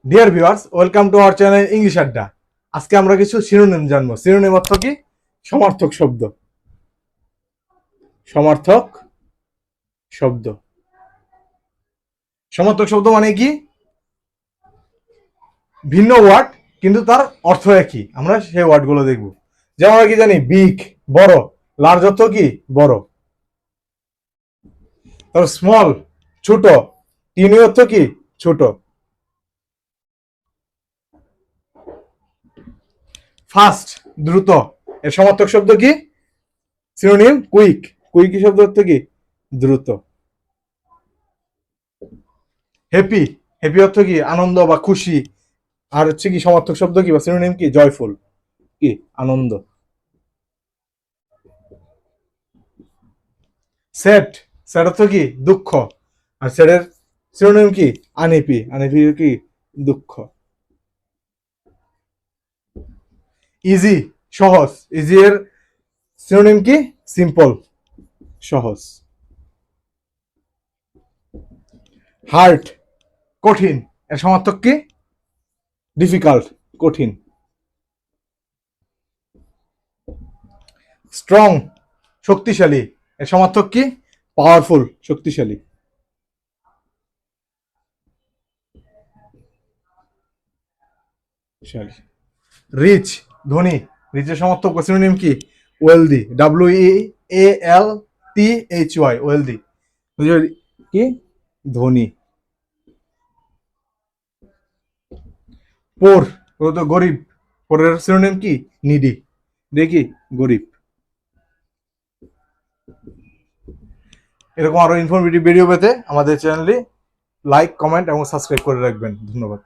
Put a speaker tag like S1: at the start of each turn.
S1: Dear viewers, welcome to our channel English আড্ডা। আজকে আমরা কিছু সিনোনিম জানবো। সিনোনিম অর্থ কি? সমার্থক শব্দ। সমার্থক শব্দ। সমার্থক শব্দ মানে কি? ভিন্ন ওয়ার্ড কিন্তু তার অর্থ একই। আমরা সেই ওয়ার্ডগুলো দেখব। যেমন আমরা কি জানি, বিগ বড়, লার্জ অর্থ কি? বড়। তারপর স্মল ছোট, টিনি অর্থ কি? ছোট। ফাস্ট দ্রুত, এর সমার্থক শব্দ কি? Synonym quick. কুইক শব্দ অর্থ কি? দ্রুত। হ্যাপি, হ্যাপি অর্থ কি? আনন্দ বা খুশি। আর হচ্ছে কি সমার্থক শব্দ কি বা সিনোনিম কি? জয়ফুল, কি? আনন্দ। স্যাড, স্যাড অর্থ কি? দুঃখ। আর স্যাডের সিনোনিম কি? আনহ্যাপি, আনহ্যাপি কি? দুঃখ। ইজি সহজ, ইজি এর সিনোনিম কি? সিম্পল, সহজ। হার্ড কঠিন, এর সমার্থক কি? ডিফিকাল্ট, কঠিন। স্ট্রং শক্তিশালী, এর সমার্থক কি? পাওয়ারফুল, শক্তিশালী। রিচ ধনী, রিচের সমার্থক সিনোনিম কি? ওয়েলদি, WEALTHY, ওয়েলদি কি? ধনী। পোর, ও তো গরিব। পোরের সিনোনিম কি? নিডি, দেখি গরিব। এরকম আরো ইনফরমেটিভ ভিডিও পেতে আমাদের চ্যানেলটি লাইক, কমেন্ট এবং সাবস্ক্রাইব করে রাখবেন। ধন্যবাদ।